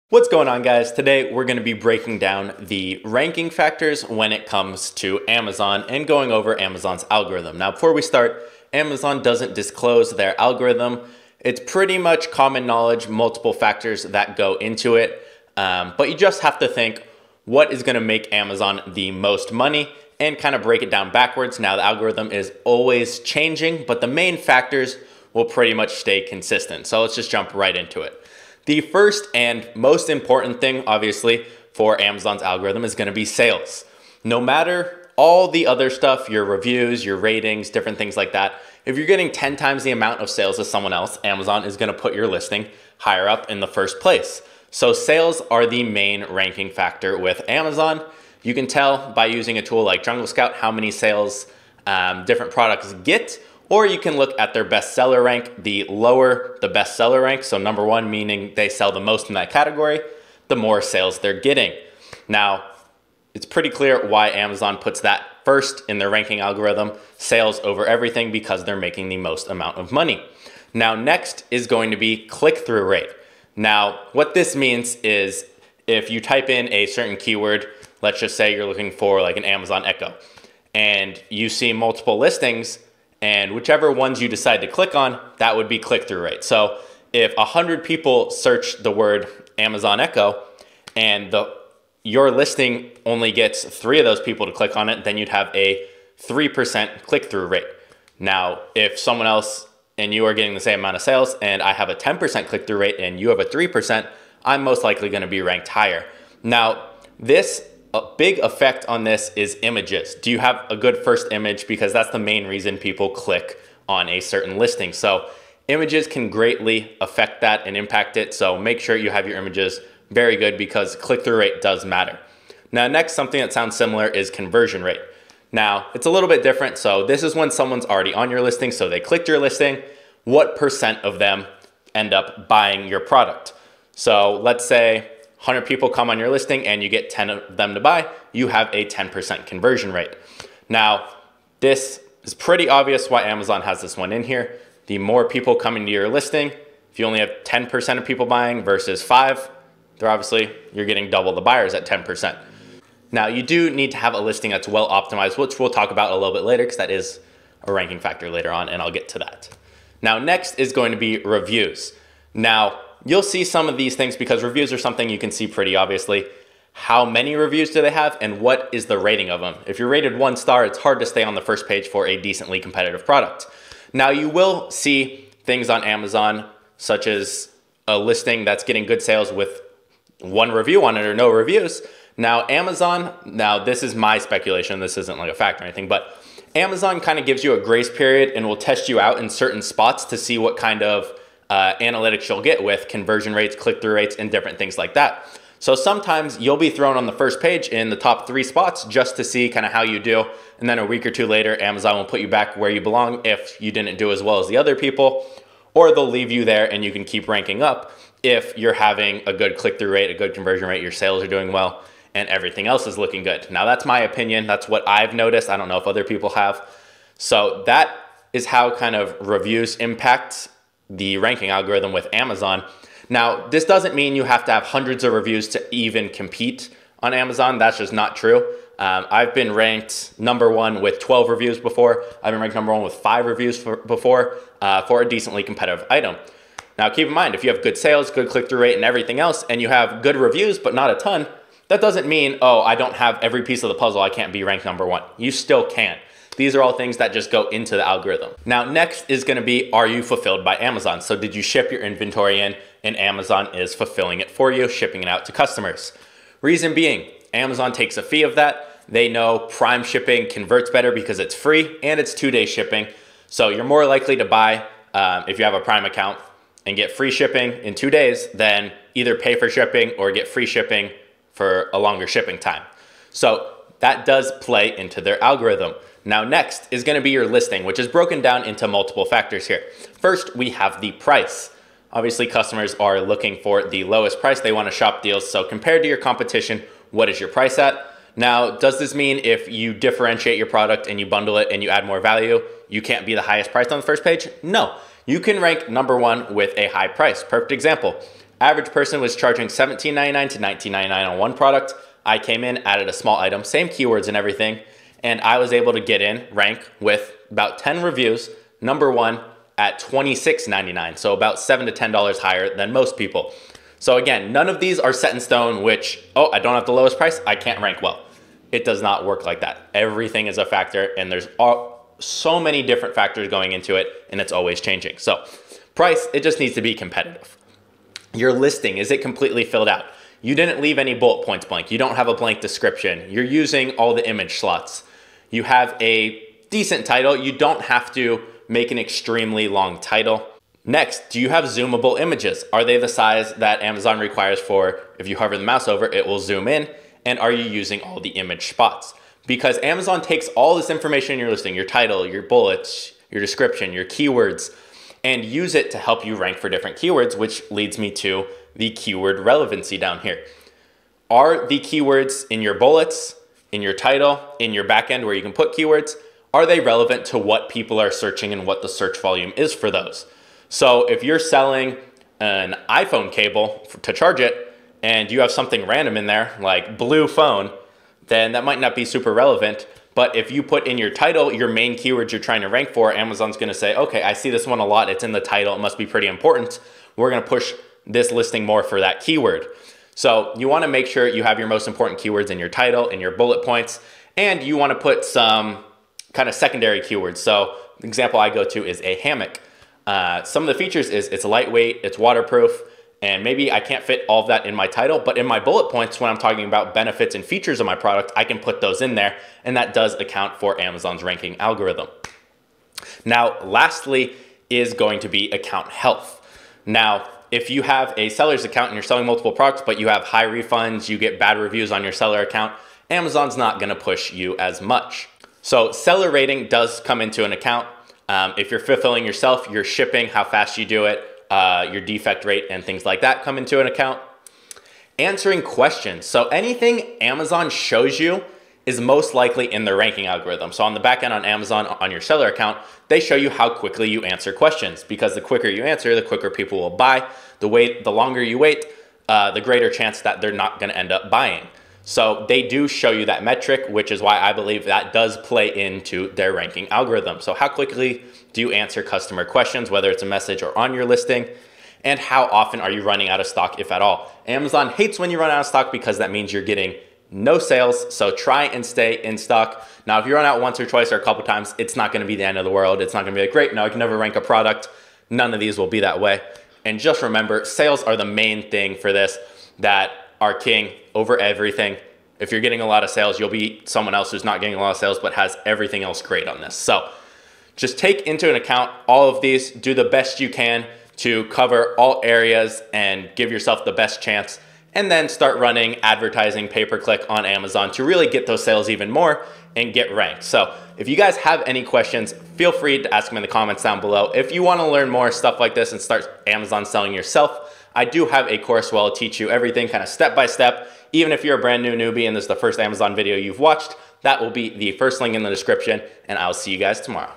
What's going on, guys? Today we're going to be breaking down the ranking factors when it comes to Amazon and going over Amazon's algorithm. Now, before we start, Amazon doesn't disclose their algorithm. It's pretty much common knowledge, multiple factors that go into it. But you just have to think, what is going to make Amazon the most money and kind of break it down backwards. Now, the algorithm is always changing, but the main factors will pretty much stay consistent. So let's just jump right into it. The first and most important thing, obviously, for Amazon's algorithm is going to be sales. No matter all the other stuff, your reviews, your ratings, different things like that, if you're getting 10 times the amount of sales as someone else, Amazon is going to put your listing higher up in the first place. So sales are the main ranking factor with Amazon. You can tell by using a tool like Jungle Scout how many sales different products get. Or you can look at their bestseller rank. The lower the bestseller rank, so number one, meaning they sell the most in that category, the more sales they're getting. Now, it's pretty clear why Amazon puts that first in their ranking algorithm, sales over everything, because they're making the most amount of money. Now, next is going to be click-through rate. Now, what this means is if you type in a certain keyword, let's just say you're looking for like an Amazon Echo, and you see multiple listings, and whichever ones you decide to click on, that would be click-through rate. So if 100 people search the word Amazon Echo and your listing only gets 3 of those people to click on it, then you'd have a 3% click-through rate. Now, if someone else and you are getting the same amount of sales and I have a 10% click-through rate and you have a 3%, I'm most likely going to be ranked higher. Now, a big effect on this is images. Do you have a good first image? Because that's the main reason people click on a certain listing. So images can greatly affect that and impact it. So make sure you have your images very good, because click-through rate does matter. Now, next, something that sounds similar is conversion rate. Now, it's a little bit different. So this is when someone's already on your listing. So they clicked your listing. What percent of them end up buying your product? So let's say 100 people come on your listing and you get 10 of them to buy, you have a 10% conversion rate. Now, this is pretty obvious why Amazon has this one in here. The more people coming to your listing, if you only have 10% of people buying versus 5, you're getting double the buyers at 10%. Now, you do need to have a listing that's well optimized, which we'll talk about a little bit later, because that is a ranking factor later on, and I'll get to that. Now, next is going to be reviews. Now, you'll see some of these things because reviews are something you can see pretty obviously. How many reviews do they have and what is the rating of them? If you're rated 1 star, it's hard to stay on the first page for a decently competitive product. Now, you will see things on Amazon such as a listing that's getting good sales with 1 review on it or no reviews. Now, this is my speculation, this isn't like a fact or anything, but Amazon kind of gives you a grace period and will test you out in certain spots to see what kind of analytics you'll get with conversion rates, click-through rates, and different things like that. So sometimes you'll be thrown on the first page in the top 3 spots just to see kind of how you do. And then a week or 2 later, Amazon will put you back where you belong if you didn't do as well as the other people, or they'll leave you there and you can keep ranking up if you're having a good click-through rate, a good conversion rate, your sales are doing well, and everything else is looking good. Now, that's my opinion. That's what I've noticed. I don't know if other people have. So that is how kind of reviews impact the ranking algorithm with Amazon. Now, this doesn't mean you have to have hundreds of reviews to even compete on Amazon. That's just not true. I've been ranked number 1 with 12 reviews before. I've been ranked number 1 with 5 reviews before for a decently competitive item. Now, keep in mind, if you have good sales, good click-through rate, and everything else, and you have good reviews but not a ton, that doesn't mean, oh, I don't have every piece of the puzzle, I can't be ranked number 1. You still can. These are all things that just go into the algorithm. Now, next is going to be, are you fulfilled by Amazon? So did you ship your inventory in and Amazon is fulfilling it for you, shipping it out to customers? Reason being, Amazon takes a fee of that. They know Prime shipping converts better because it's free and it's 2-day shipping. So you're more likely to buy if you have a Prime account and get free shipping in 2 days than either pay for shipping or get free shipping for a longer shipping time. So that does play into their algorithm. Now, next is going to be your listing, which is broken down into multiple factors here. First, we have the price. Obviously, customers are looking for the lowest price. They want to shop deals. So compared to your competition, what is your price at? Now, does this mean if you differentiate your product and you bundle it and you add more value, you can't be the highest price on the first page? No. You can rank number 1 with a high price. Perfect example. Average person was charging $17.99 to $19.99 on one product. I came in, added a small item, same keywords and everything, and I was able to get in, rank with about 10 reviews, number one at $26.99, so about $7 to $10 higher than most people. So again, none of these are set in stone, which, oh, I don't have the lowest price, I can't rank well. It does not work like that. Everything is a factor, and there's so many different factors going into it, and it's always changing. So price, it just needs to be competitive. Your listing, is it completely filled out? You didn't leave any bullet points blank. You don't have a blank description. You're using all the image slots. You have a decent title. You don't have to make an extremely long title. Next, do you have zoomable images? Are they the size that Amazon requires for, if you hover the mouse over, it will zoom in? And are you using all the image spots? Because Amazon takes all this information in your listing, your title, your bullets, your description, your keywords, and use it to help you rank for different keywords, which leads me to the keyword relevancy down here. Are the keywords in your bullets, in your title, in your backend where you can put keywords, are they relevant to what people are searching and what the search volume is for those? So if you're selling an iPhone cable to charge it and you have something random in there like blue phone, then that might not be super relevant. But if you put in your title, your main keywords you're trying to rank for, Amazon's gonna say, okay, I see this one a lot, it's in the title, it must be pretty important. We're gonna push this listing more for that keyword. So you wanna make sure you have your most important keywords in your title, in your bullet points, and you wanna put some kind of secondary keywords. So the example I go to is a hammock. Some of the features is it's lightweight, it's waterproof, and maybe I can't fit all of that in my title, but in my bullet points, when I'm talking about benefits and features of my product, I can put those in there, and that does account for Amazon's ranking algorithm. Now, lastly is going to be account health. Now, if you have a seller's account and you're selling multiple products, but you have high refunds, you get bad reviews on your seller account, Amazon's not gonna push you as much. So seller rating does come into an account. If you're fulfilling yourself, your shipping, how fast you do it, your defect rate and things like that come into an account. Answering questions. So anything Amazon shows you is most likely in their ranking algorithm. So on the back end on Amazon, on your seller account, they show you how quickly you answer questions, because the quicker you answer, the quicker people will buy. The longer you wait, the greater chance that they're not gonna end up buying. So they do show you that metric, which is why I believe that does play into their ranking algorithm. So how quickly do you answer customer questions, whether it's a message or on your listing? And how often are you running out of stock, if at all? Amazon hates when you run out of stock because that means you're getting no sales. So try and stay in stock. Now, if you run out once or twice or a couple times, it's not gonna be the end of the world. It's not gonna be like, great, now I can never rank a product. None of these will be that way. And just remember, sales are the main thing for this that are king over everything. If you're getting a lot of sales, you'll beat someone else who's not getting a lot of sales but has everything else great on this. So just take into an account all of these, do the best you can to cover all areas and give yourself the best chance, and then start running advertising pay-per-click on Amazon to really get those sales even more and get ranked. So if you guys have any questions, feel free to ask them in the comments down below. If you want to learn more stuff like this and start Amazon selling yourself, I do have a course where I'll teach you everything kind of step by step. Even if you're a brand new newbie and this is the first Amazon video you've watched, that will be the first link in the description, and I'll see you guys tomorrow.